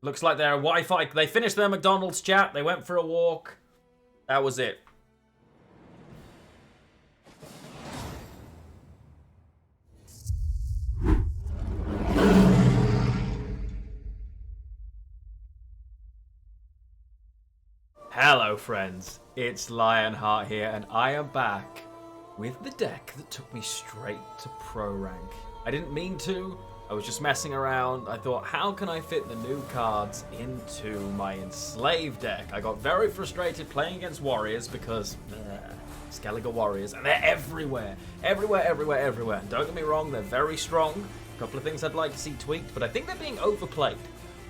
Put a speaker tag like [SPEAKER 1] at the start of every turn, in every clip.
[SPEAKER 1] Looks like their Wi-Fi... They finished their McDonald's chat. They went for a walk. That was it. Hello friends, it's Lionheart here and I am back with the deck that took me straight to pro rank. I didn't mean to, I was just messing around. I thought, how can I fit the new cards into my Enslave deck? I got very frustrated playing against warriors because Skellige warriors, and they're everywhere. Everywhere. Don't get me wrong, they're very strong. A couple of things I'd like to see tweaked, but I think they're being overplayed.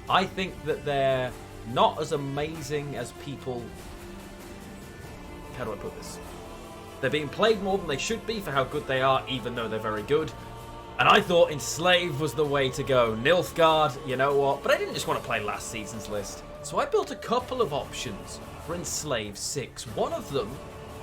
[SPEAKER 1] I think that they're not as amazing as people... How do I put this? They're being played more than they should be for how good they are, even though they're very good. And I thought Enslave was the way to go. Nilfgaard, you know what? But I didn't just want to play last season's list. So I built a couple of options for Enslave 6. One of them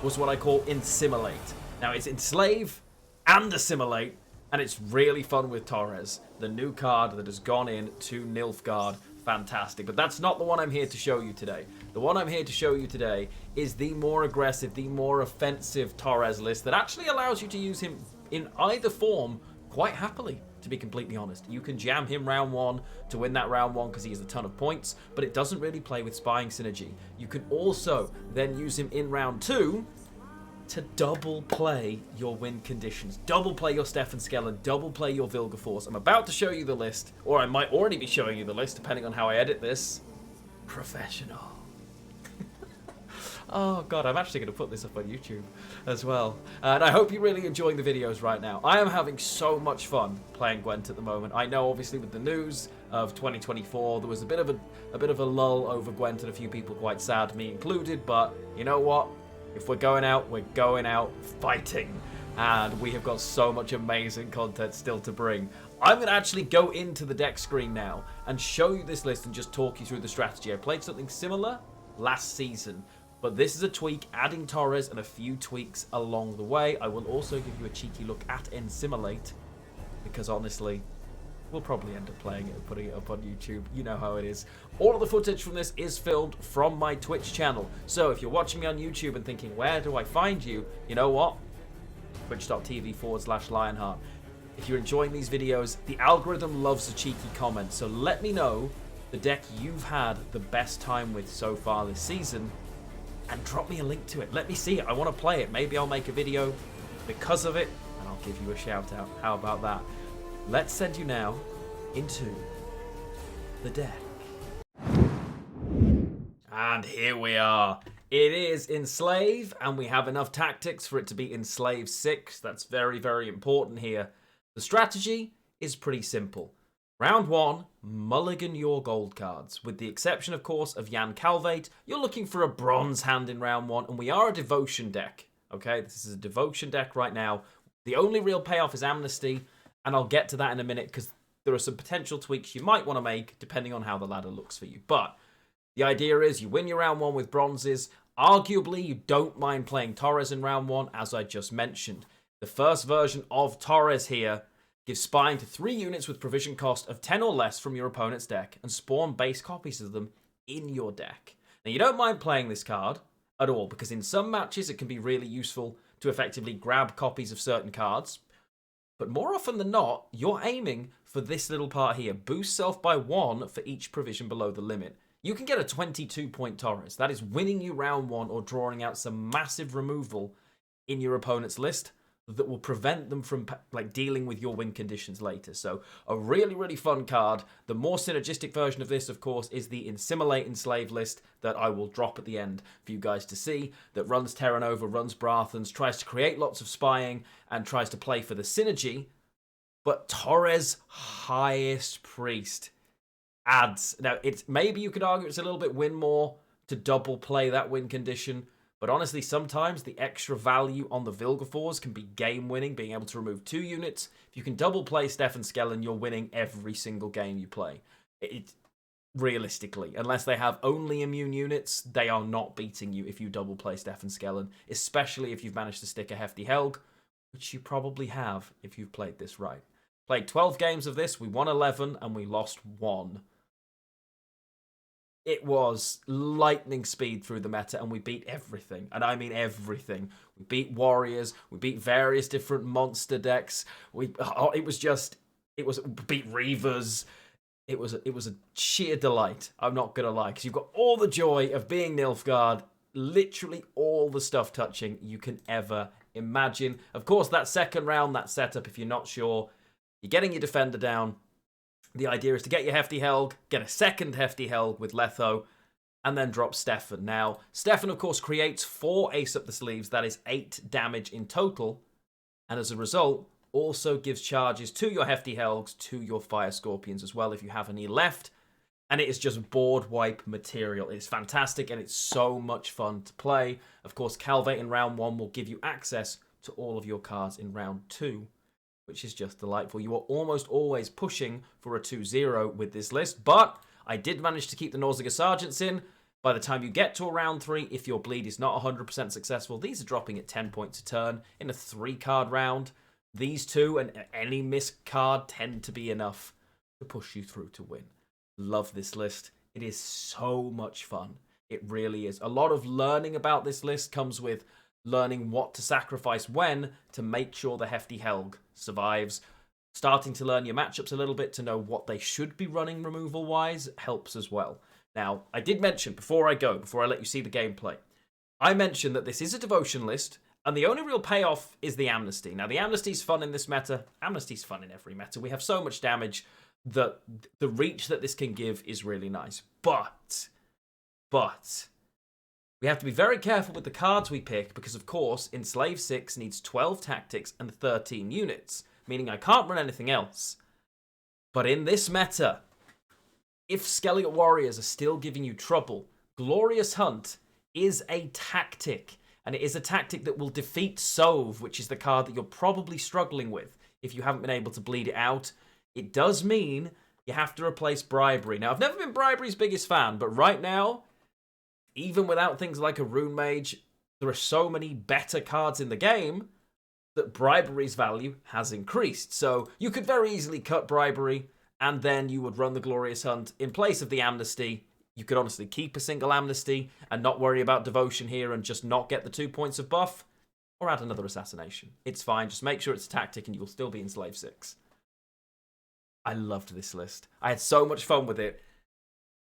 [SPEAKER 1] was what I call Assimilate. Now it's Enslave and Assimilate, and it's really fun with Torres, the new card that has gone in to Nilfgaard. Fantastic, but that's not the one I'm here to show you today. The one I'm here to show you today is the more aggressive, the more offensive Torres list that actually allows you to use him in either form quite happily, to be completely honest. You can jam him round 1 to win that round 1 because he has a ton of points, but it doesn't really play with spying synergy. You can also then use him in round 2 to double play your win conditions. Double play your Stefan Skellen, double play your Vilgefortz. I'm about to show you the list, or I might already be showing you the list, depending on how I edit this. Professional. Oh god, I'm actually going to put this up on YouTube as well. And I hope you're really enjoying the videos right now. I am having so much fun playing Gwent at the moment. I know obviously with the news of 2024, there was a bit of a lull over Gwent and a few people quite sad, me included, but you know what? If we're going out fighting. And we have got so much amazing content still to bring. I'm going to actually go into the deck screen now and show you this list and just talk you through the strategy. I played something similar last season, but this is a tweak, adding Torres and a few tweaks along the way. I will also give you a cheeky look at Assimilate, because honestly, we'll probably end up playing it and putting it up on YouTube. You know how it is. All of the footage from this is filmed from my Twitch channel. So if you're watching me on YouTube and thinking, where do I find you? You know what? Twitch.tv/Lionheart. If you're enjoying these videos, the algorithm loves a cheeky comment. So let me know the deck you've had the best time with so far this season, and drop me a link to it. Let me see it. I want to play it. Maybe I'll make a video because of it, and I'll give you a shout out. How about that? Let's send you now into the deck. And here we are. It is Enslave, and we have enough tactics for it to be Enslave 6. That's very, very important here. The strategy is pretty simple. Round 1, mulligan your gold cards. With the exception, of course, of Jan Calvate, you're looking for a bronze hand in round 1, and we are a devotion deck. Okay, this is a devotion deck right now. The only real payoff is Amnesty, and I'll get to that in a minute because there are some potential tweaks you might want to make depending on how the ladder looks for you. But the idea is you win your round 1 with bronzes. Arguably, you don't mind playing Torres in round 1, as I just mentioned. The first version of Torres here gives spying to 3 units with provision cost of 10 or less from your opponent's deck and spawn base copies of them in your deck. Now, you don't mind playing this card at all because in some matches it can be really useful to effectively grab copies of certain cards. But more often than not, you're aiming for this little part here. Boost self by 1 for each provision below the limit. You can get a 22-point Torres. That is winning you round 1 or drawing out some massive removal in your opponent's list that will prevent them from dealing with your win conditions later. So a really, really fun card. The more synergistic version of this, of course, is the Assimilate Enslave list that I will drop at the end for you guys to see, that runs Terra Nova, runs Brathans, tries to create lots of spying, and tries to play for the synergy. But Torres, highest priest, adds... Now, it's maybe you could argue it's a little bit win more to double play that win condition, but honestly, sometimes the extra value on the Vilgefortz can be game-winning, being able to remove 2 units. If you can double play Stefan Skellen, you're winning every single game you play. Realistically, unless they have only immune units, they are not beating you if you double play Stefan Skellen, especially if you've managed to stick a hefty Helg, which you probably have if you've played this right. Played 12 games of this, we won 11, and we lost 1. It was lightning speed through the meta, and we beat everything. And I mean everything. We beat warriors. We beat various different monster decks. We beat Reavers. It was a sheer delight. I'm not gonna lie, because you've got all the joy of being Nilfgaard. Literally all the stuff touching you can ever imagine. Of course, that second round, that setup, if you're not sure, you're getting your defender down. The idea is to get your Hefty Helg, get a second Hefty Helg with Letho, and then drop Stefan. Now, Stefan, of course, creates 4 Ace Up the Sleeves. That is 8 damage in total. And as a result, also gives charges to your Hefty Helgs, to your Fire Scorpions as well, if you have any left. And it is just board wipe material. It's fantastic, and it's so much fun to play. Of course, Calvate in round 1 will give you access to all of your cards in round 2. Which is just delightful. You are almost always pushing for a 2-0 with this list, but I did manage to keep the Nausicaa Sergeants in. By the time you get to a round 3, if your bleed is not 100% successful, these are dropping at 10 points a turn in a 3-card round. These two and any missed card tend to be enough to push you through to win. Love this list. It is so much fun. It really is. A lot of learning about this list comes with learning what to sacrifice when to make sure the Hefty Helg survives. Starting to learn your matchups a little bit to know what they should be running removal-wise helps as well. Now, I did mention, before I let you see the gameplay, I mentioned that this is a devotion list, and the only real payoff is the Amnesty. Now, the Amnesty's fun in this meta. Amnesty's fun in every meta. We have so much damage that the reach that this can give is really nice. But we have to be very careful with the cards we pick because, of course, Enslave 6 needs 12 tactics and 13 units, meaning I can't run anything else. But in this meta, if Skellige Warriors are still giving you trouble, Glorious Hunt is a tactic, and it is a tactic that will defeat Sove, which is the card that you're probably struggling with if you haven't been able to bleed it out. It does mean you have to replace Bribery. Now, I've never been Bribery's biggest fan, but right now, even without things like a Rune Mage, there are so many better cards in the game that Bribery's value has increased. So you could very easily cut Bribery, and then you would run the Glorious Hunt in place of the Amnesty. You could honestly keep a single Amnesty and not worry about Devotion here and just not get the 2 points of buff, or add another Assassination. It's fine, just make sure it's a tactic and you will still be Enslave 6. I loved this list. I had so much fun with it.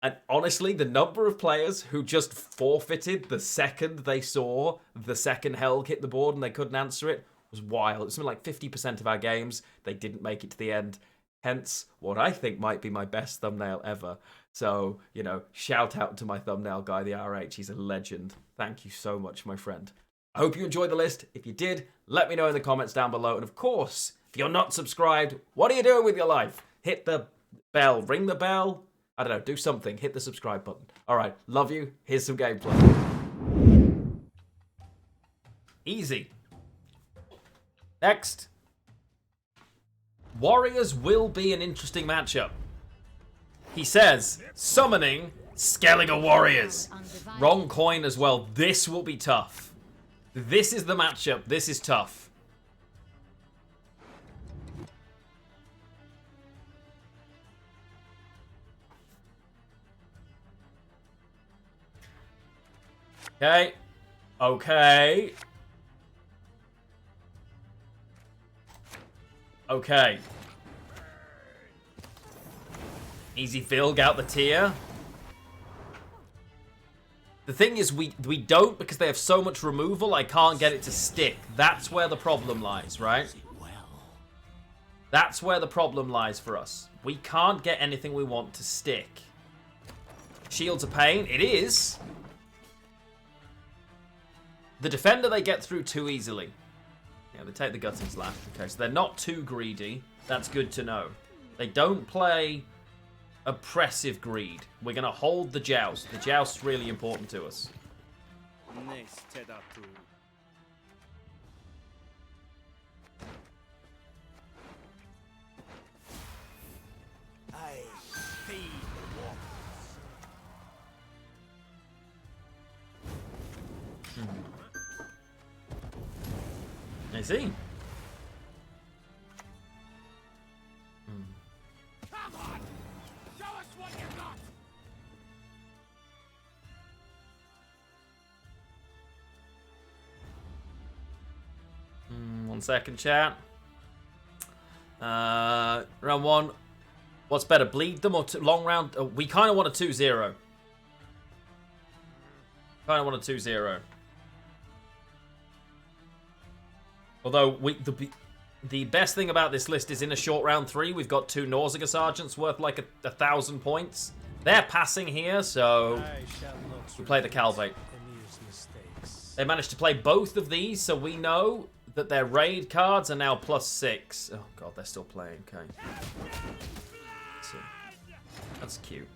[SPEAKER 1] And honestly, the number of players who just forfeited the second they saw the second Helg hit the board and they couldn't answer it was wild. It's something like 50% of our games, they didn't make it to the end. Hence, what I think might be my best thumbnail ever. So, you know, shout out to my thumbnail guy, the RH. He's a legend. Thank you so much, my friend. I hope you enjoyed the list. If you did, let me know in the comments down below. And of course, if you're not subscribed, what are you doing with your life? Hit the bell, ring the bell. I don't know, do something. Hit the subscribe button. All right, love you. Here's some gameplay. Easy. Next. Warriors will be an interesting matchup. He says, summoning Skellige Warriors. Wrong coin as well. This will be tough. This is the matchup. This is tough. Okay. Okay. Okay. Easy Vilg out the tier. The thing is, we don't, because they have so much removal, I can't get it to stick. That's where the problem lies, right? That's where the problem lies for us. We can't get anything we want to stick. Shield's a pain. It is. The defender they get through too easily. Yeah, they take the Gutting Slash. Okay, so they're not too greedy. That's good to know. They don't play oppressive greed. We're going to hold the Joust. The Joust's really important to us. I see.
[SPEAKER 2] Come on, show us what you got.
[SPEAKER 1] second, chat. Round 1. What's better, bleed them or long round? We kind of want a 2-0. Kind of want a 2-0. Although, the best thing about this list is in a short round 3, we've got 2 Nausicaa Sergeants worth like 1,000 points. They're passing here, so we play the Calvate. They managed to play both of these, so we know that their raid cards are now +6. Oh god, they're still playing. Okay, so, that's cute.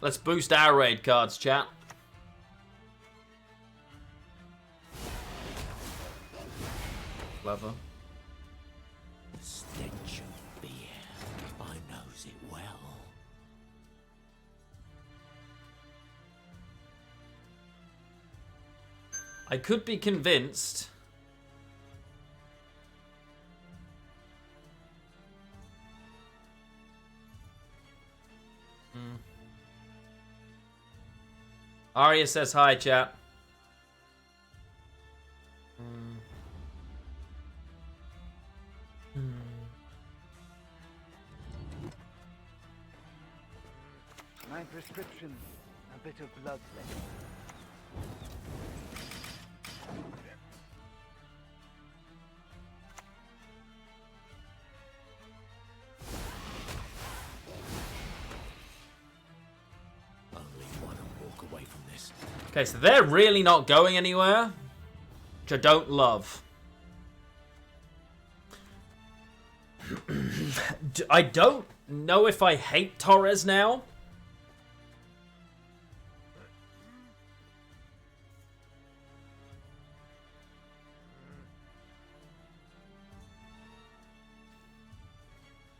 [SPEAKER 1] Let's boost our raid cards, chat. Clever.
[SPEAKER 2] The stench of beer. I knows it well.
[SPEAKER 1] I could be convinced. Arya says hi, chat.
[SPEAKER 3] My prescription, a bit of blood left.
[SPEAKER 1] Okay, so they're really not going anywhere, which I don't love. I don't know if I hate Torres now.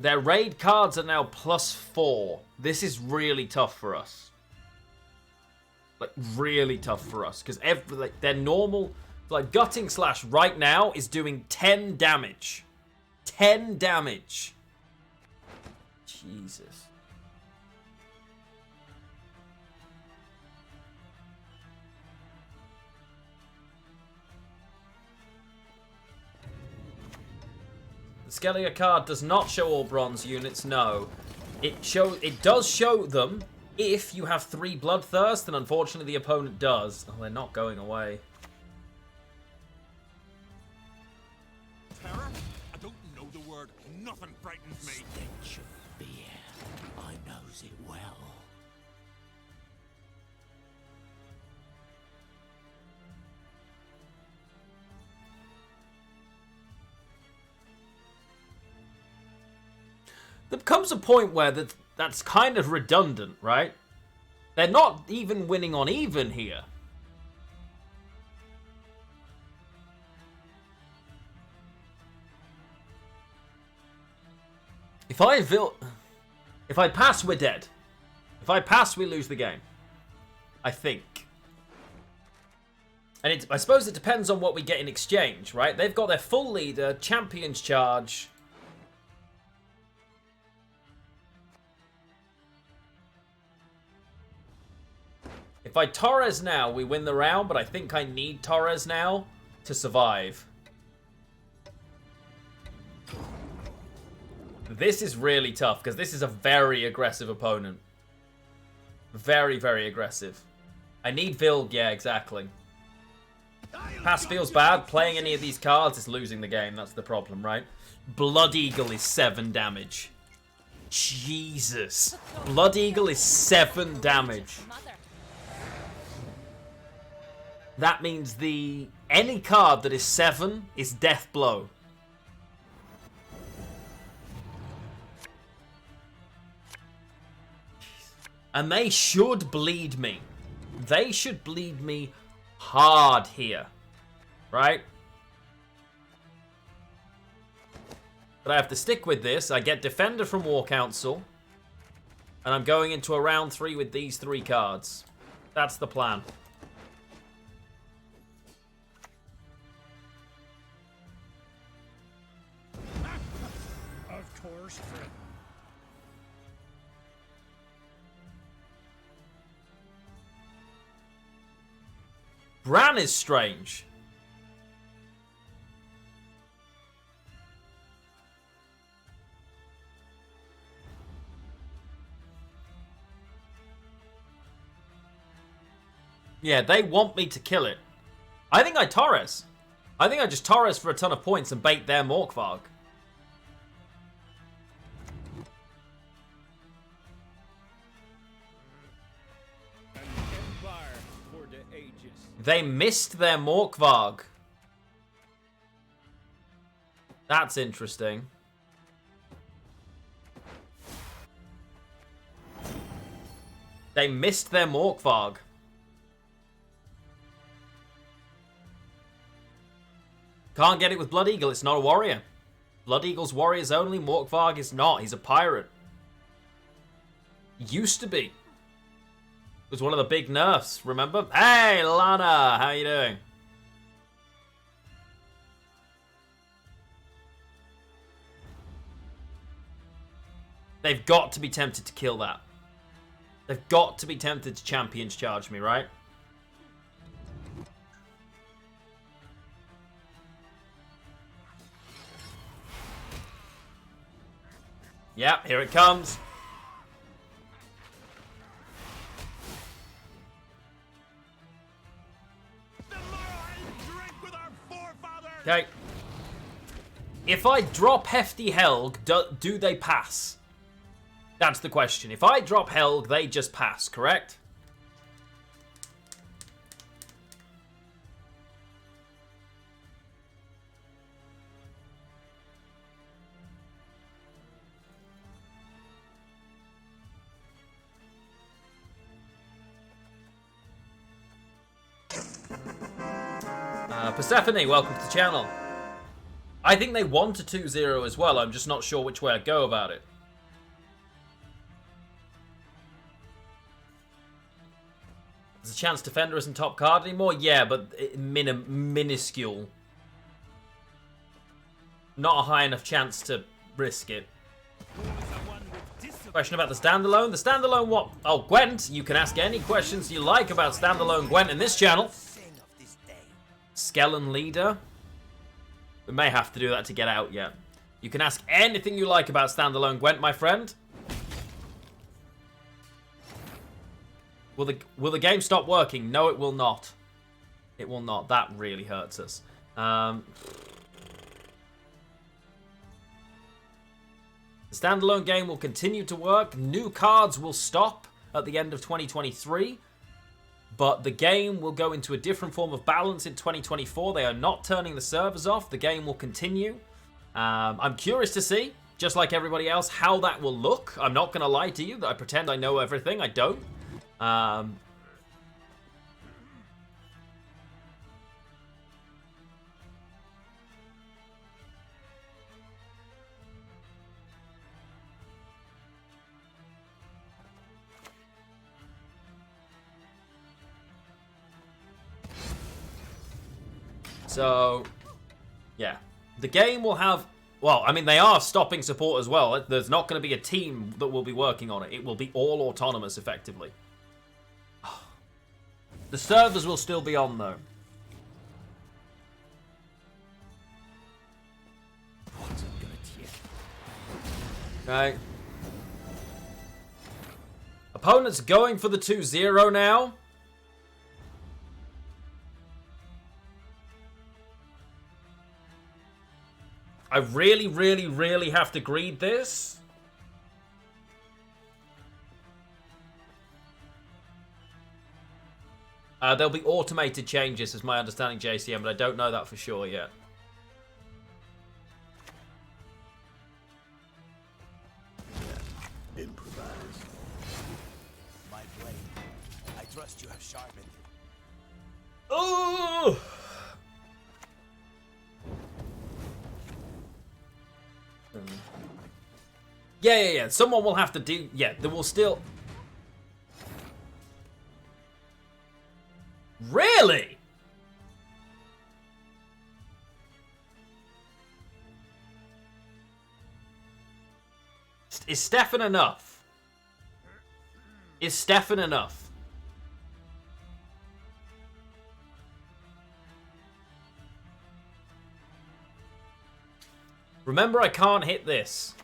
[SPEAKER 1] Their raid cards are now +4. This is really tough for us. Like, really tough for us. Because like, their normal... Like, Gutting Slash right now is doing 10 damage. 10 damage. Jesus. The Skellige card does not show all bronze units, no. It does show them if you have 3 Bloodthirst, and unfortunately the opponent does. Oh, they're not going away.
[SPEAKER 2] Terror? I don't know the word. Nothing frightens me. Stench of beer. I knows it well.
[SPEAKER 1] There comes a point where that's kind of redundant, right? They're not even winning on even here. If I pass, we're dead. If I pass, we lose the game. I think. And I suppose it depends on what we get in exchange, right? They've got their full leader, Champion's Charge. If I Torres now, we win the round, but I think I need Torres now to survive. This is really tough, because this is a very aggressive opponent. Very, very aggressive. I need Vilg, yeah, exactly. Pass feels bad. Playing any of these cards is losing the game. That's the problem, right? Blood Eagle is 7 damage. Jesus. Blood Eagle is 7 damage. That means any card that is 7 is Death Blow. And they should bleed me. They should bleed me hard here. Right? But I have to stick with this. I get Defender from War Council. And I'm going into a round 3 with these 3 cards. That's the plan.
[SPEAKER 2] Of course, friend.
[SPEAKER 1] Bran is strange. Yeah, they want me to kill it. I think I Torres. I think I just Torres for a ton of points and bait their Morkvarg.
[SPEAKER 2] An empire for the ages.
[SPEAKER 1] They missed their Morkvarg. That's interesting. They missed their Morkvarg. Can't get it with Blood Eagle, it's not a warrior. Blood Eagle's warriors only, Morkvarg is not, he's a pirate. Used to be. It was one of the big nerfs, remember? Hey, Lana, how you doing? They've got to be tempted to kill that. They've got to be tempted to champions charge me, right? Yep, here it comes. Okay. If I drop Hefty Helg, do they pass? That's the question. If I drop Helg, they just pass, correct? Persephone, welcome to the channel. I think they want a 2-0 as well. I'm just not sure which way I'd go about it. There's a chance Defender isn't top card anymore? Yeah, but minuscule. Not a high enough chance to risk it. Question about the standalone. The standalone what? Oh, Gwent. You can ask any questions you like about standalone Gwent in this channel. Skellen Leader. We may have to do that to get out yet. You can ask anything you like about standalone Gwent, my friend. Will the game stop working? No, it will not. It will not. That really hurts us. The standalone game will continue to work. New cards will stop at the end of 2023. But the game will go into a different form of balance in 2024. They are not turning the servers off. The game will continue. I'm curious to see, just like everybody else, how that will look. I'm not going to lie to you that I pretend I know everything. I don't. So, yeah. The game will have... Well, I mean, they are stopping support as well. There's not going to be a team that will be working on it. It will be all autonomous, effectively. The servers will still be on, though. Okay. Opponent's going for the 2-0 now. I really, really, really have to greed this. There'll be automated changes, is my understanding, JCM, but I don't know that for sure yet.
[SPEAKER 2] trust you have sharpened.
[SPEAKER 1] Oh! Yeah. Someone will have to do... Yeah, there will still... Really? Is Stefan enough? Is Stefan enough? Remember, I can't hit this.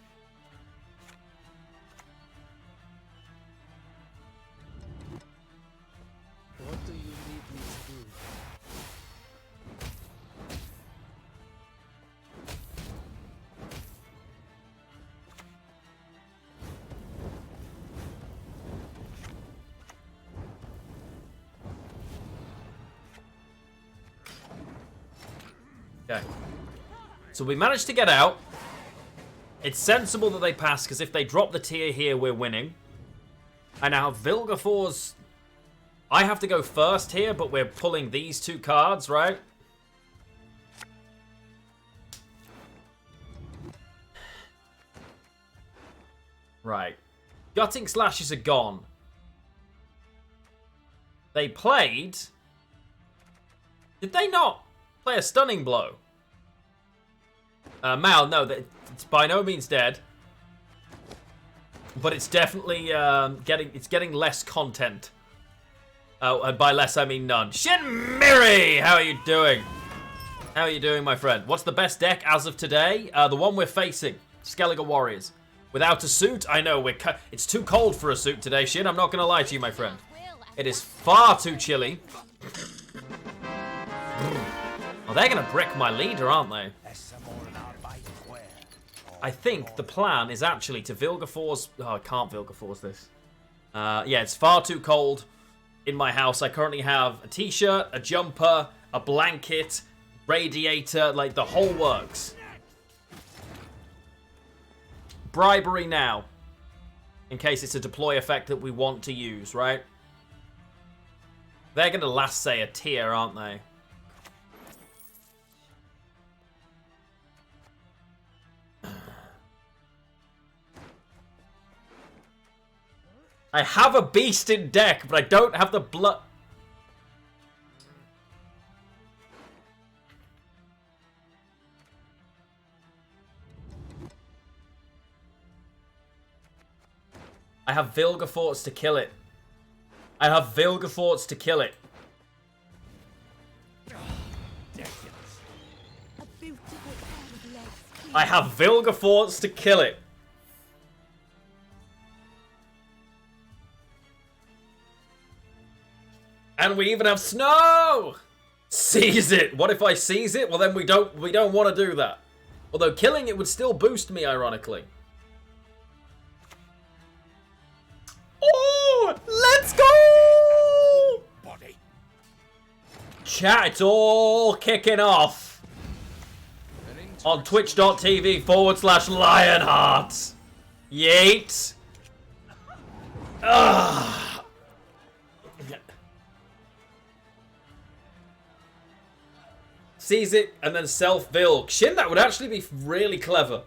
[SPEAKER 4] What do you need me to do?
[SPEAKER 1] Okay. So we managed to get out. It's sensible that they pass, because if they drop the tier here, we're winning. And now Vilgefortz... I have to go first here, but we're pulling these two cards, right? Right. Gutting Slashes are gone. They played... Did they not play a Stunning Blow? Mal, no, it's by no means dead. But it's definitely getting less content. Oh, and by less I mean none. Shin Miri! How are you doing? How are you doing, my friend? What's the best deck as of today? The one we're facing. Skellige Warriors. Without a suit? I know, it's too cold for a suit today, Shin. I'm not going to lie to you, my friend. It is far too chilly. Oh, they're going to brick my leader, aren't they? I think the plan is actually to Vilgefortz... Oh, I can't Vilgefortz this. Yeah, it's far too cold in my house. I currently have a t-shirt, a jumper, a blanket, radiator, like the whole works. Bribery now. In case it's a deploy effect that we want to use, right? They're going to last say a tier, aren't they? I have a beast in deck, but I don't have the blood. I have Vilgefortz to kill it. I have Vilgefortz to kill it. I have Vilgefortz to kill it. And we even have snow! Seize it! What if I seize it? Well, then we don't want to do that. Although killing it would still boost me, ironically. Oh! Let's go!
[SPEAKER 2] Body.
[SPEAKER 1] Chat, it's all kicking off. On twitch.tv/Lionheart. Yeet. Ugh. Seize it and then self-Vilg. Shin, that would actually be really clever.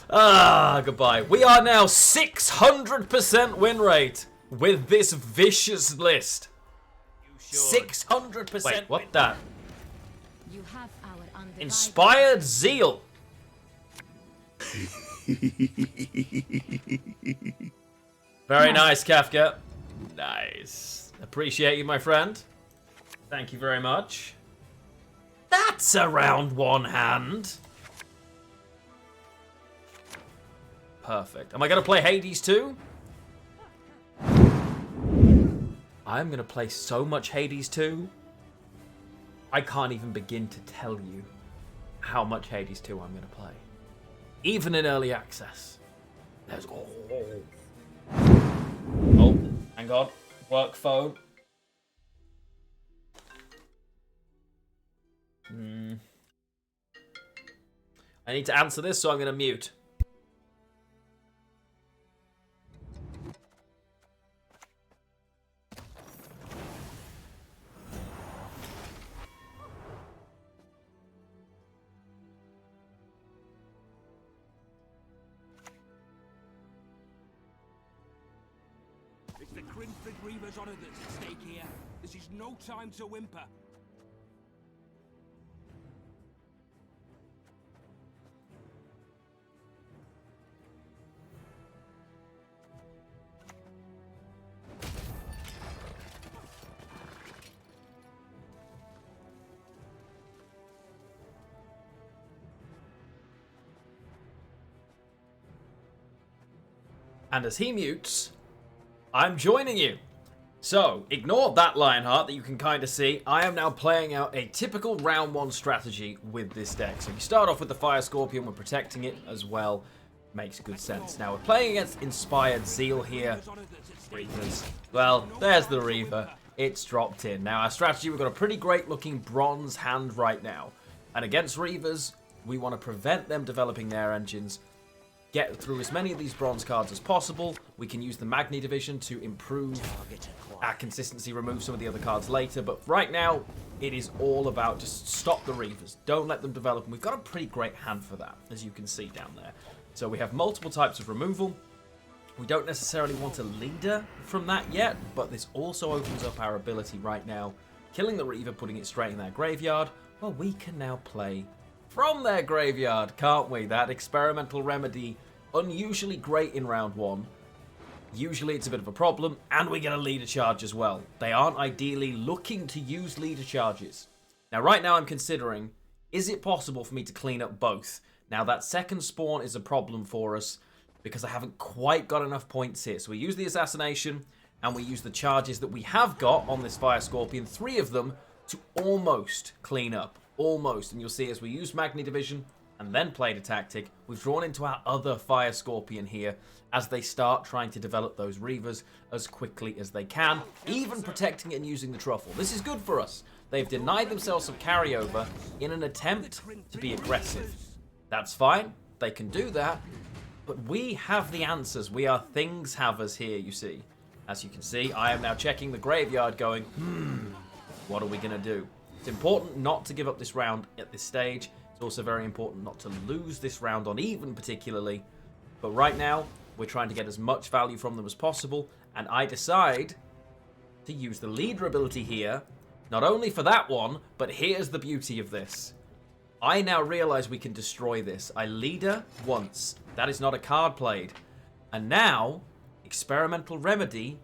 [SPEAKER 1] Goodbye. We are now 600% win rate with this vicious list. 600%. Wait, what that?
[SPEAKER 5] You have our undivided
[SPEAKER 1] Inspired Zeal. Very nice, Kafka. Nice. Appreciate you, my friend. Thank you very much. That's around one hand. Perfect. Am I going to play Hades too? I'm going to play so much Hades 2. I can't even begin to tell you how much Hades 2 I'm going to play. Even in early access. Let's go. Oh, hang on. Work phone. I need to answer this, so I'm going to mute.
[SPEAKER 2] It's the Gwent Reavers' honor that's at stake here. This is no time to whimper.
[SPEAKER 1] And as he mutes, I'm joining you. So, ignore that Lionheart that you can kind of see. I am now playing out a typical round 1 strategy with this deck. So you start off with the Fire Scorpion, we're protecting it as well. Makes good sense. Now we're playing against Inspired Zeal here. Reavers. Well, there's the Reaver. It's dropped in. Now our strategy, we've got a pretty great looking bronze hand right now. And against Reavers, we want to prevent them developing their engines. Get through as many of these bronze cards as possible. We can use the Magni division to improve our consistency, remove some of the other cards later. But right now, it is all about just stop the Reavers. Don't let them develop. And we've got a pretty great hand for that, as you can see down there. So we have multiple types of removal. We don't necessarily want a leader from that yet, but this also opens up our ability right now. Killing the Reaver, putting it straight in their graveyard. Well, we can now play from their graveyard, can't we? That experimental remedy, unusually great in round 1. Usually it's a bit of a problem, and we get a leader charge as well. They aren't ideally looking to use leader charges. Now, right now I'm considering, is it possible for me to clean up both? Now, that second spawn is a problem for us because I haven't quite got enough points here. So we use the assassination, and we use the charges that we have got on this Fire Scorpion, 3 of them, to almost clean up. Almost. And you'll see as we use Magni Division and then played a tactic, we've drawn into our other Fire Scorpion here as they start trying to develop those Reavers as quickly as they can, even protecting it and using the Truffle. This is good for us. They've denied themselves some carryover in an attempt to be aggressive. That's fine. They can do that. But we have the answers. We are things havers here, you see. As you can see, I am now checking the graveyard going, what are we going to do? It's important not to give up this round at this stage. It's also very important not to lose this round on even particularly. But right now, we're trying to get as much value from them as possible. And I decide to use the leader ability here. Not only for that one, but here's the beauty of this. I now realize we can destroy this. I leader once. That is not a card played. And now, Experimental Remedy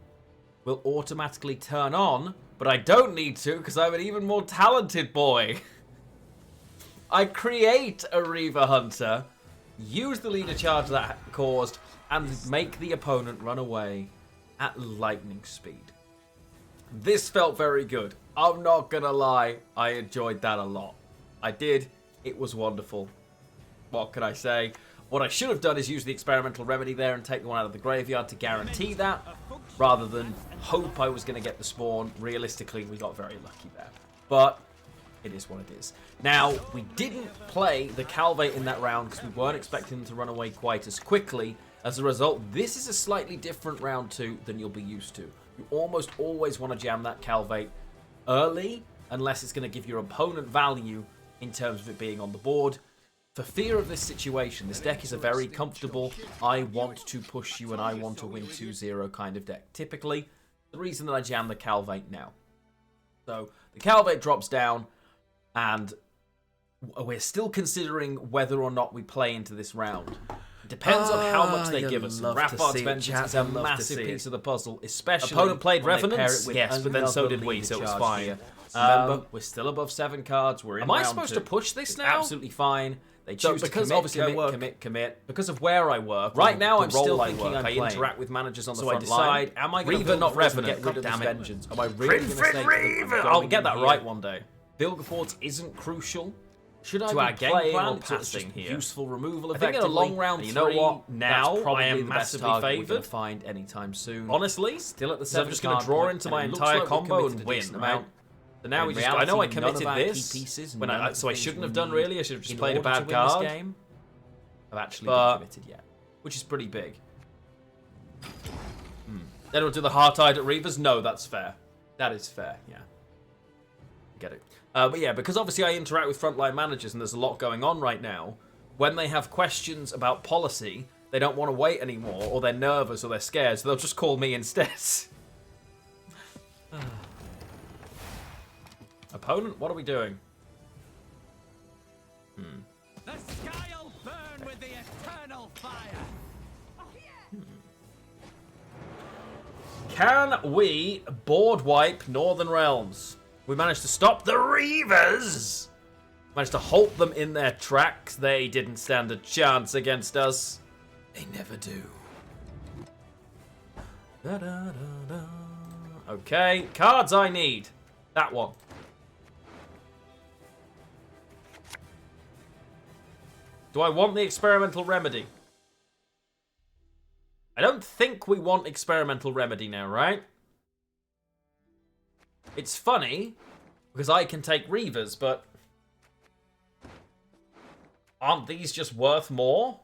[SPEAKER 1] will automatically turn on. But I don't need to because I'm an even more talented boy. I create a Reaver Hunter, use the leader charge that caused, and make the opponent run away at lightning speed. This felt very good. I'm not gonna lie, I enjoyed that a lot. I did. It was wonderful. What can I say? What I should have done is use the Experimental Remedy there and take the one out of the graveyard to guarantee that, rather than hope I was going to get the spawn. Realistically, we got very lucky there. But it is what it is. Now, we didn't play the Calvate in that round because we weren't expecting them to run away quite as quickly. As a result, this is a slightly different round 2 than you'll be used to. You almost always want to jam that Calvate early, unless it's going to give your opponent value in terms of it being on the board. For fear of this situation, this deck is a very comfortable, I want to push you and I want to win 2-0 kind of deck. Typically, the reason that I jam the Calvate now. So, the Calvate drops down, and we're still considering whether or not we play into this round. It depends on how much they give us. Raffard's Vengeance is a massive piece of the puzzle, especially
[SPEAKER 6] opponent played
[SPEAKER 1] Revenants,
[SPEAKER 6] yes, but then so did we, so it was fine.
[SPEAKER 1] Remember, we're still above 7 cards. We're in
[SPEAKER 6] Am I
[SPEAKER 1] round
[SPEAKER 6] supposed
[SPEAKER 1] 2.
[SPEAKER 6] to push this
[SPEAKER 1] It's
[SPEAKER 6] now?
[SPEAKER 1] absolutely fine. They choose to
[SPEAKER 6] because
[SPEAKER 1] commit,
[SPEAKER 6] obviously
[SPEAKER 1] commit. Because of where I work,
[SPEAKER 6] Right now
[SPEAKER 1] the
[SPEAKER 6] I'm still
[SPEAKER 1] role I
[SPEAKER 6] thinking
[SPEAKER 1] work,
[SPEAKER 6] I'm
[SPEAKER 1] I
[SPEAKER 6] playing.
[SPEAKER 1] interact with managers on the
[SPEAKER 6] So I
[SPEAKER 1] front
[SPEAKER 6] decide,
[SPEAKER 1] line. Am I going to
[SPEAKER 6] Reaver, not Revenant,
[SPEAKER 1] get rid of this
[SPEAKER 6] goddammit.
[SPEAKER 1] vengeance? Am I really going to stay?
[SPEAKER 6] I'll get that right one day.
[SPEAKER 1] Vilgefortz isn't crucial.
[SPEAKER 6] Should I
[SPEAKER 1] to
[SPEAKER 6] be
[SPEAKER 1] our game
[SPEAKER 6] playing
[SPEAKER 1] plan,
[SPEAKER 6] or
[SPEAKER 1] it's
[SPEAKER 6] passing
[SPEAKER 1] just
[SPEAKER 6] here?
[SPEAKER 1] useful removal.
[SPEAKER 6] I think in a long round
[SPEAKER 1] and you know
[SPEAKER 6] 3,
[SPEAKER 1] what? Now
[SPEAKER 6] that's probably
[SPEAKER 1] I am
[SPEAKER 6] the best
[SPEAKER 1] massively
[SPEAKER 6] target we're
[SPEAKER 1] favoured.
[SPEAKER 6] gonna
[SPEAKER 1] Find anytime soon.
[SPEAKER 6] Honestly,
[SPEAKER 1] Still at the
[SPEAKER 6] so I'm
[SPEAKER 1] 7
[SPEAKER 6] just going
[SPEAKER 1] card
[SPEAKER 6] to draw
[SPEAKER 1] point,
[SPEAKER 6] into
[SPEAKER 1] and
[SPEAKER 6] my
[SPEAKER 1] it looks
[SPEAKER 6] entire
[SPEAKER 1] like we're
[SPEAKER 6] combo
[SPEAKER 1] committed
[SPEAKER 6] and
[SPEAKER 1] a
[SPEAKER 6] win,
[SPEAKER 1] decent
[SPEAKER 6] right?
[SPEAKER 1] amount. So now we just. I know I committed this,
[SPEAKER 6] pieces,
[SPEAKER 1] when so I shouldn't have done really. I should have just
[SPEAKER 6] in
[SPEAKER 1] played a
[SPEAKER 6] order to
[SPEAKER 1] bad
[SPEAKER 6] win
[SPEAKER 1] card.
[SPEAKER 6] this game. I've actually
[SPEAKER 1] But-
[SPEAKER 6] been committed yet.
[SPEAKER 1] Which is pretty big. Then we'll do the heart-eyed at Reavers. No, that's fair. That is fair. Yeah, get it. But yeah, because obviously I interact with frontline managers, and there's a lot going on right now. When they have questions about policy, they don't want to wait anymore, or they're nervous, or they're scared, so they'll just call me instead. Opponent, what are we doing?
[SPEAKER 2] The sky'll burn with the eternal fire.
[SPEAKER 1] Can we board wipe Northern Realms? We managed to stop the Reavers! Managed to halt them in their tracks. They didn't stand a chance against us. They never do. Da-da-da-da. Okay, cards I need. That one. Do I want the experimental remedy? I don't think we want experimental remedy now, right? It's funny, because I can take Reavers, but aren't these just worth more?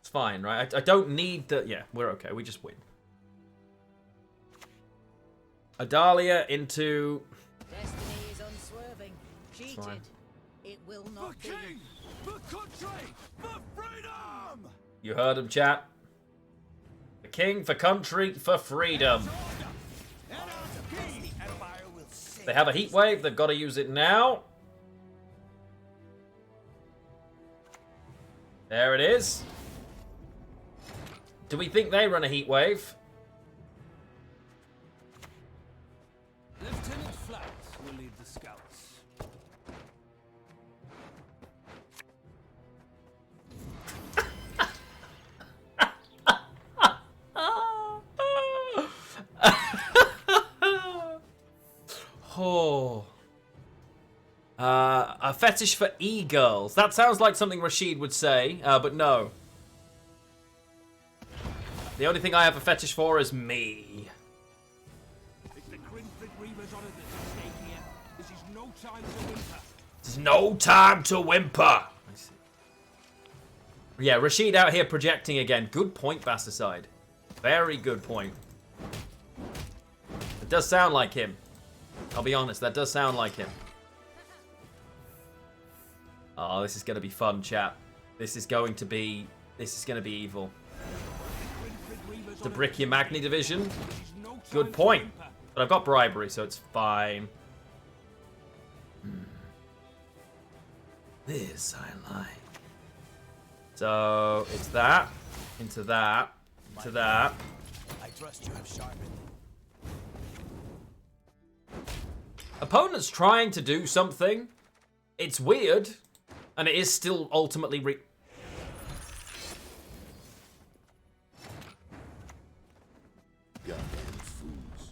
[SPEAKER 1] It's fine, right? I don't need the... Yeah, we're okay. We just win. Adalia into...
[SPEAKER 7] Destiny is unswerving.
[SPEAKER 1] fine.
[SPEAKER 7] Cheated. It will
[SPEAKER 2] For
[SPEAKER 7] not be.
[SPEAKER 2] king, for country, for freedom.
[SPEAKER 1] You heard him, chat. For king, for country, for freedom. They have a heat wave. They've got to use it now. There it is. Do we think they run a heat wave?
[SPEAKER 2] Lieutenant Flax will lead the scouts.
[SPEAKER 1] Oh. A fetish for e-girls. That sounds like something Rashid would say, but no. The only thing I have a fetish for is me.
[SPEAKER 2] It's the Grinford Reavers honor that's at stake here. This is no time to whimper.
[SPEAKER 1] There's no time to whimper. I see. Yeah, Rashid out here projecting again. Good point, Basticide. Very good point. It does sound like him. I'll be honest, that does sound like him. Oh, this is going to be fun, chat. This is going to be evil. To brick your Magni division. Good point. But I've got bribery, so it's fine. This I like. So it's that, into that, into that.
[SPEAKER 2] I trust you have sharpened.
[SPEAKER 1] Opponent's trying to do something. It's weird, and it is still ultimately
[SPEAKER 2] Goddamn fools.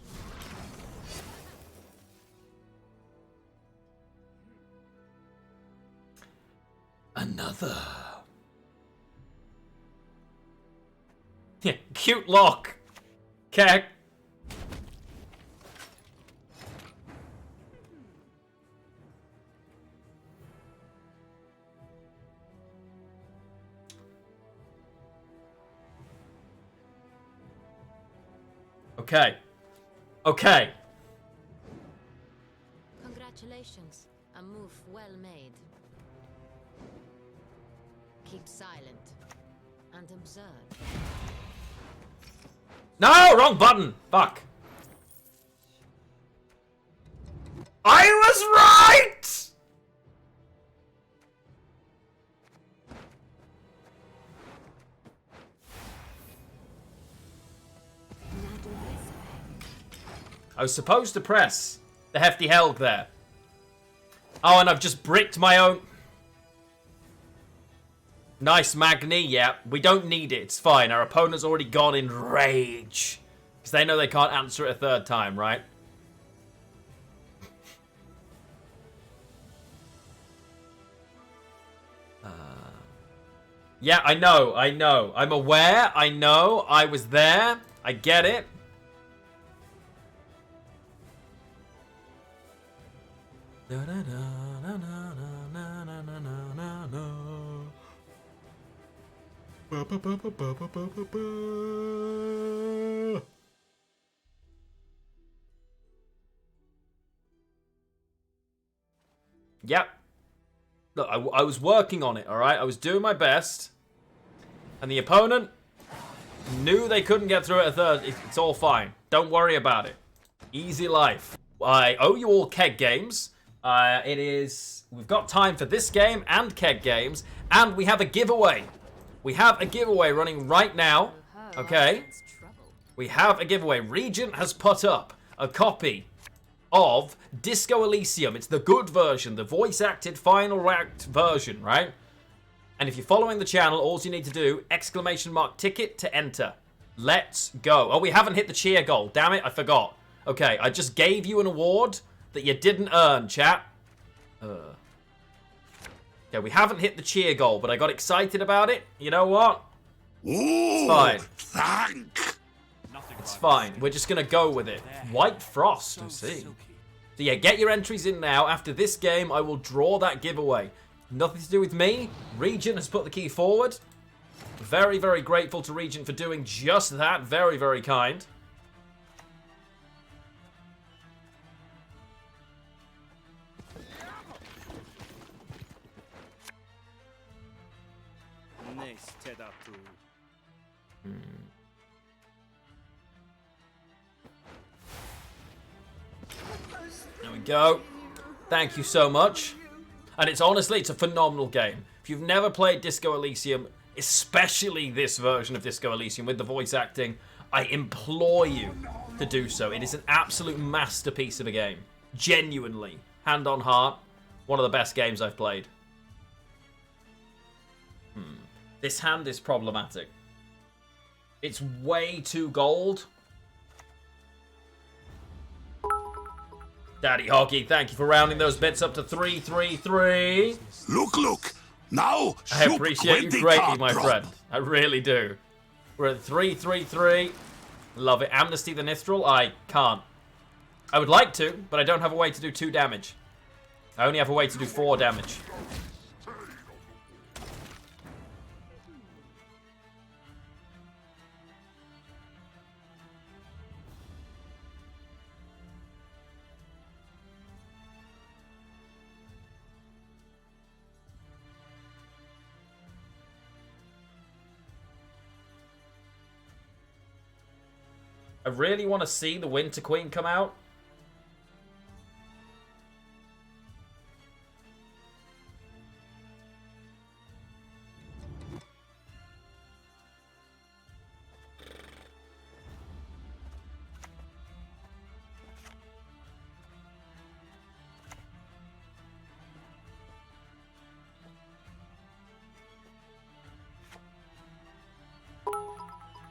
[SPEAKER 1] another. Yeah, cute lock. Okay. Okay. Okay.
[SPEAKER 5] Congratulations. A move well made. Keep silent and observe.
[SPEAKER 1] No, wrong button. Fuck. I was right. I was supposed to press the hefty helg there. Oh, and I've just bricked my own. Nice Magni, yeah. We don't need it, it's fine. Our opponent's already gone in rage. Because they know they can't answer it a third time, right? Yeah, I know. I'm aware, I know. I was there. I get it. Yep. Look, I was working on it, alright? I was doing my best. And the opponent knew they couldn't get through it a third. It's all fine. Don't worry about it. Easy life. I owe you all keg games. We've got time for this game and keg games. And we have a giveaway. We have a giveaway running right now. Okay? We have a giveaway. Regent has put up a copy of Disco Elysium. It's the good version, the voice-acted final act version, right? And if you're following the channel, all you need to do, !ticket to enter. Let's go. Oh, we haven't hit the cheer goal. Damn it, I forgot. Okay, I just gave you an award that you didn't earn, chat. Okay, we haven't hit the cheer goal, but I got excited about it. You know what? It's fine. It's fine. We're just going to go with it. White Frost, I see. So yeah, get your entries in now. After this game, I will draw that giveaway. Nothing to do with me. Regent has put the key forward. Very, very grateful to Regent for doing just that. Very, very kind. There we go. Thank you so much. And it's a phenomenal game. If you've never played Disco Elysium, especially this version of Disco Elysium with the voice acting, I implore you to do so. It is an absolute masterpiece of a game. Genuinely. Hand on heart. One of the best games I've played. This hand is problematic. It's way too gold. Daddy Hoggy, thank you for rounding those bits up to 333.
[SPEAKER 2] Look! Now,
[SPEAKER 1] I appreciate you greatly, my friend. I really do. We're at 333. Love it. Amnesty the Nithral? I can't. I would like to, but I don't have a way to do 2 damage. I only have a way to do 4 damage. I really want to see the Winter Queen come out.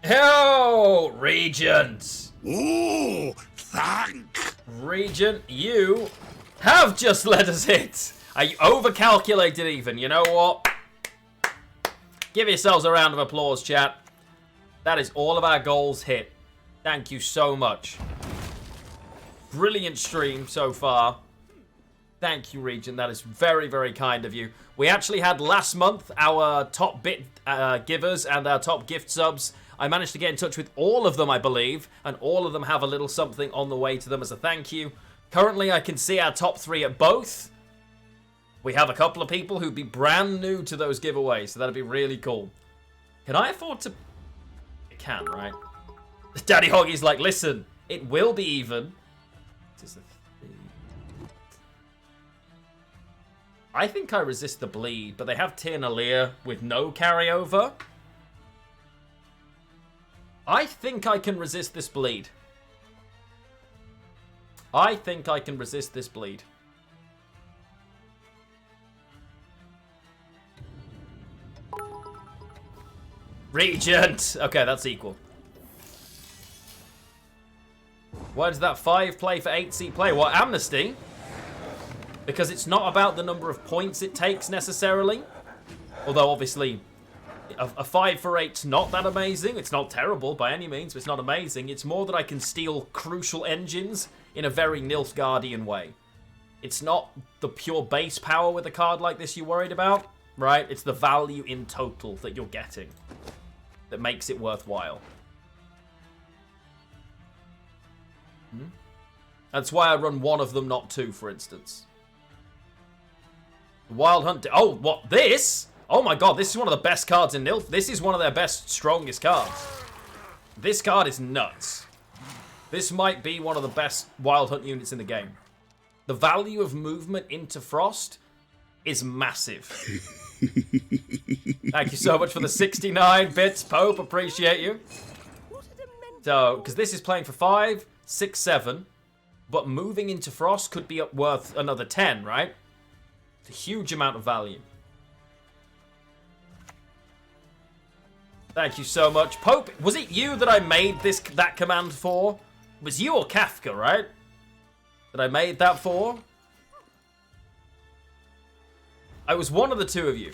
[SPEAKER 1] Oh, Regent!
[SPEAKER 2] Ooh, thank!
[SPEAKER 1] Regent, you have just let us hit. I overcalculated even. You know what? Give yourselves a round of applause, chat. That is all of our goals hit. Thank you so much. Brilliant stream so far. Thank you, Regent. That is very, very kind of you. We actually had last month our top bit givers and our top gift subs. I managed to get in touch with all of them, I believe, and all of them have a little something on the way to them as a thank you. Currently, I can see our top 3 at both. We have a couple of people who'd be brand new to those giveaways, so that'd be really cool. Can I afford to... I can, right? Daddy Hoggy's like, listen, it will be even. I think I resist the bleed, but they have Tirnalia with no carryover. I think I can resist this bleed. I think I can resist this bleed. Regent! Okay, that's equal. Why does that 5 play for 8C play? What, Amnesty? Because it's not about the number of points it takes necessarily. Although, obviously, a 5 for 8's not that amazing. It's not terrible by any means, but it's not amazing. It's more that I can steal crucial engines in a very Nilfgaardian way. It's not the pure base power with a card like this you're worried about, right? It's the value in total that you're getting that makes it worthwhile. That's why I run one of them, not two, for instance. Wild Hunt. Oh, what? This? Oh my god, this is one of the best cards in Nilf. This is one of their best, strongest cards. This card is nuts. This might be one of the best Wild Hunt units in the game. The value of movement into Frost is massive. Thank you so much for the 69 bits, Pope. Appreciate you. So, because this is playing for 5, 6, 7. But moving into Frost could be worth another 10, right? It's a huge amount of value. Thank you so much. Pope, was it you that I made that command for? It was you or Kafka, right? That I made that for? I was one of the two of you.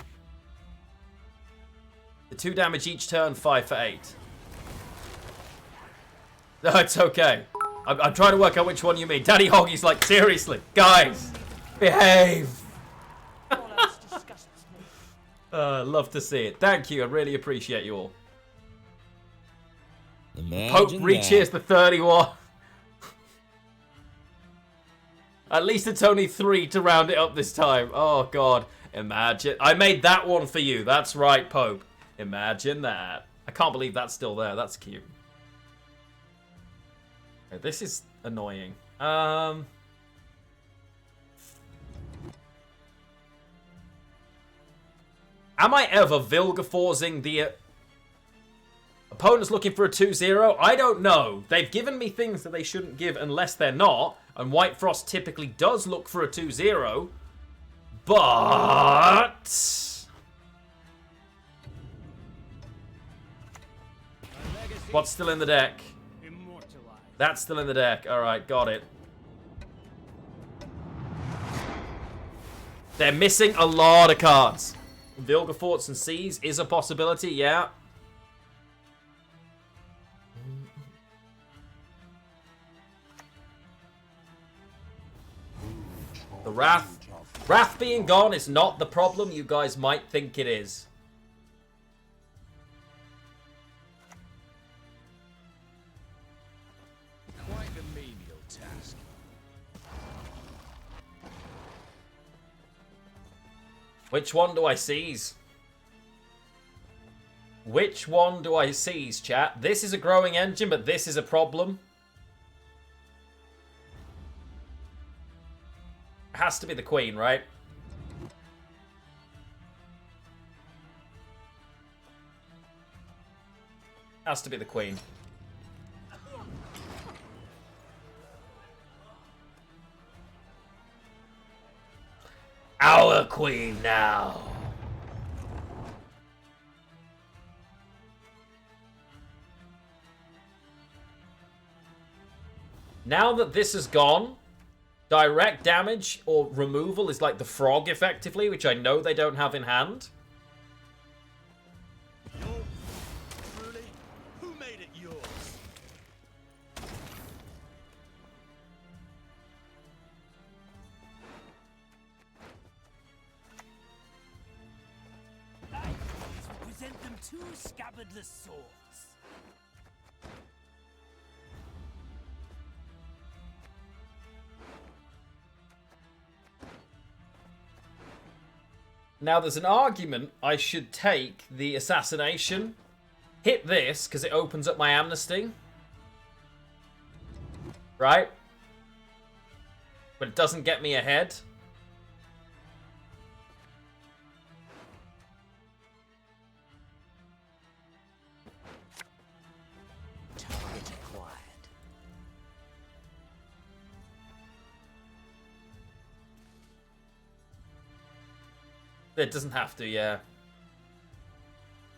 [SPEAKER 1] The 2 damage each turn, 5 for 8. No, it's okay. I'm trying to work out which one you mean. Daddy Hoggy's like, seriously, guys, behave. Love to see it. Thank you. I really appreciate you all. Pope reaches the 31. At least it's only 3 to round it up this time. Oh, God. Imagine. I made that one for you. That's right, Pope. Imagine that. I can't believe that's still there. That's cute. Okay, this is annoying. Am I ever Vilgefortzing the opponent's looking for a 2-0? I don't know. They've given me things that they shouldn't give unless they're not. And White Frost typically does look for a 2-0. But what's still in the deck? That's still in the deck. Alright, got it. They're missing a lot of cards. Vilgefortz and Seas is a possibility, yeah. The Wrath. Wrath being gone is not the problem you guys might think it is.
[SPEAKER 2] Quite a menial task.
[SPEAKER 1] Which one do I seize? Which one do I seize, chat? This is a growing engine, but this is a problem. It has to be the Queen, right? Has to be the Queen. Our Queen now. Now that this is gone, direct damage or removal is like the frog effectively, which I know they don't have in hand.
[SPEAKER 2] Truly, who made it yours?
[SPEAKER 8] Present them 2 scabbardless swords.
[SPEAKER 1] Now there's an argument I should take the assassination, hit this because it opens up my amnesty, right? But it doesn't get me ahead.
[SPEAKER 8] Target acquired.
[SPEAKER 1] It doesn't have to, yeah.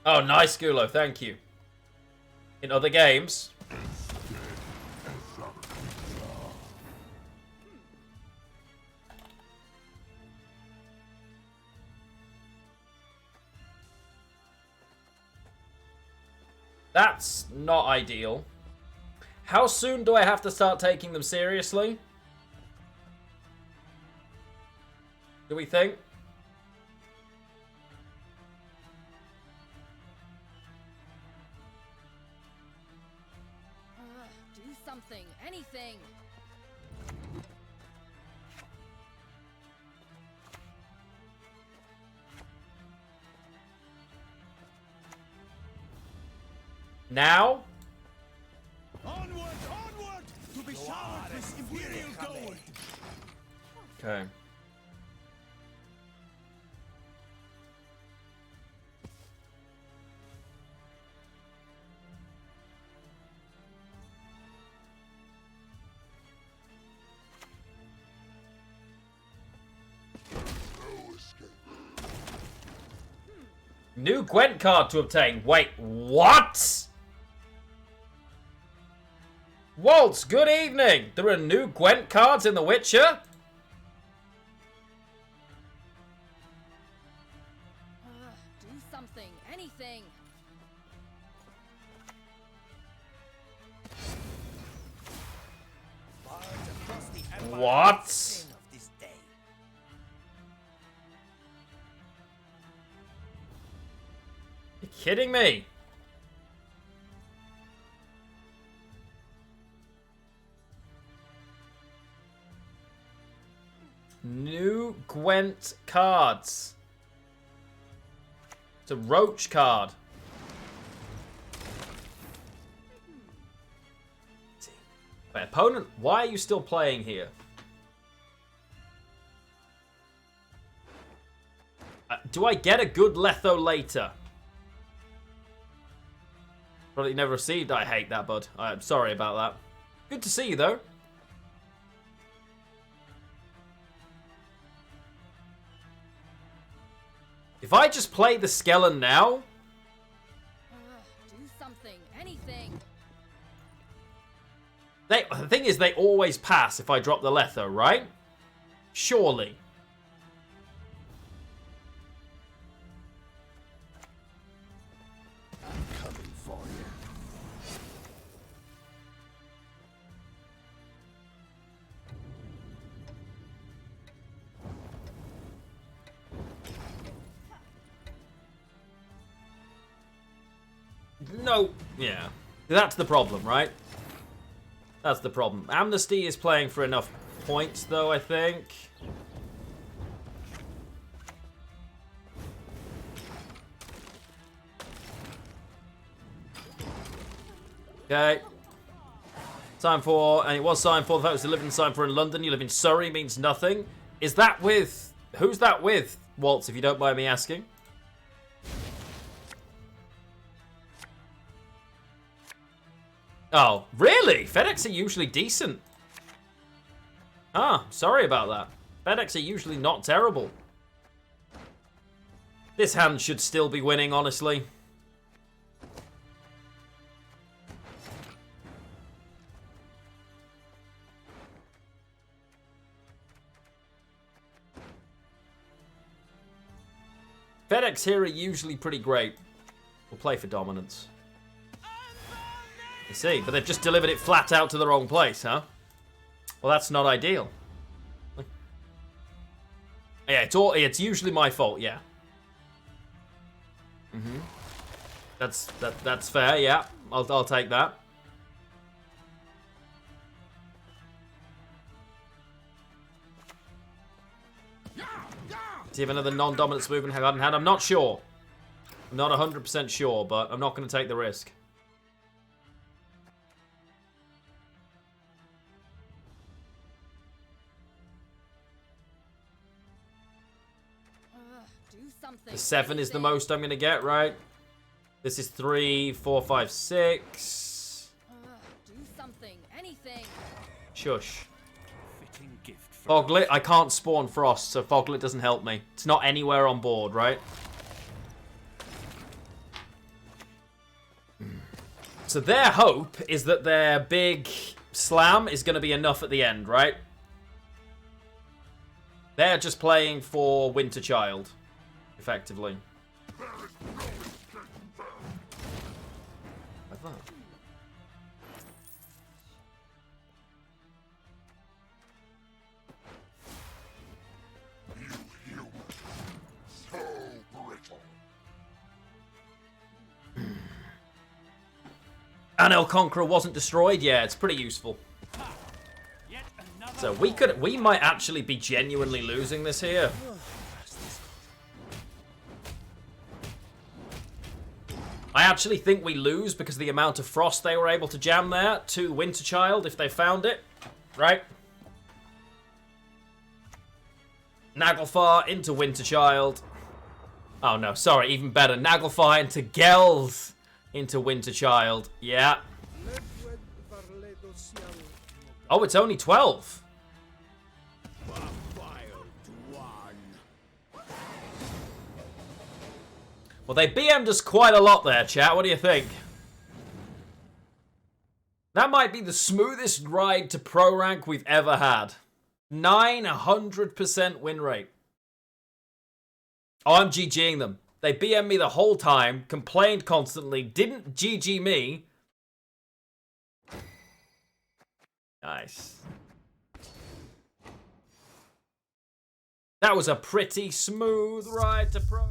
[SPEAKER 1] Oh, nice, Gulo, thank you. In other games... That's not ideal. How soon do I have to start taking them seriously? Do we think?
[SPEAKER 7] Do something, anything.
[SPEAKER 1] Now?
[SPEAKER 2] Onward, onward! To be showered with imperial gold!
[SPEAKER 1] Okay. New Gwent card to obtain. Wait, what? Waltz, good evening. There are new Gwent cards in The Witcher?
[SPEAKER 7] Do something, anything.
[SPEAKER 8] Barge across the empire
[SPEAKER 1] What?
[SPEAKER 8] sin of this day.
[SPEAKER 1] You kidding me? New Gwent cards. It's a roach card. Wait, opponent, why are you still playing here? Do I get a good Letho later? Probably never received. I hate that, bud. I'm sorry about that. Good to see you, though. If I just play the Skellen now...
[SPEAKER 7] Do something, anything.
[SPEAKER 1] The thing is, they always pass if I drop the Letho, right? Surely.
[SPEAKER 8] Coming for you.
[SPEAKER 1] No. Yeah. That's the problem, right? That's the problem. Amnesty is playing for enough points, though, I think. Okay. Sign for, and it was signed for. The fact it was delivered and signed for in London. You live in Surrey means nothing. Is that with... Who's that with, Waltz, if you don't mind me asking? Oh, really? FedEx are usually decent. Ah, sorry about that. FedEx are usually not terrible. This hand should still be winning, honestly. FedEx here are usually pretty great. We'll play for dominance. You see, but they've just delivered it flat out to the wrong place, huh? Well, that's not ideal. Yeah, it's usually my fault, yeah. That's fair, yeah. I'll take that. Does he have another non-dominance movement? Hang on, I'm not sure. I'm not 100% sure, but I'm not going to take the risk.
[SPEAKER 7] Do something.
[SPEAKER 1] The 7 is the
[SPEAKER 7] anything.
[SPEAKER 1] most I'm going to get, right? This is 3, 4, 5, 6.
[SPEAKER 7] Do something, anything.
[SPEAKER 1] Shush.
[SPEAKER 2] Fitting gift for
[SPEAKER 1] Foglet, I can't spawn Frost, so Foglet doesn't help me. It's not anywhere on board, right? So their hope is that their big slam is going to be enough at the end, right? They're just playing for Winter Child, effectively. Like that. And El Conqueror wasn't destroyed. Yeah, it's pretty useful.
[SPEAKER 2] Yet another
[SPEAKER 1] So we might actually be genuinely losing this here. I actually think we lose because of the amount of frost they were able to jam there to Winterchild if they found it. Right? Naglfar into Winterchild. Oh no, sorry, even better. Naglfar into Gelth into Winterchild. Yeah. Oh, it's only 12. Well, they BM'd us quite a lot there, chat. What do you think? That might be the smoothest ride to pro rank we've ever had. 900% win rate. Oh, I'm GGing them. They BM'd me the whole time, complained constantly, didn't GG me. Nice. That was a pretty smooth ride to pro.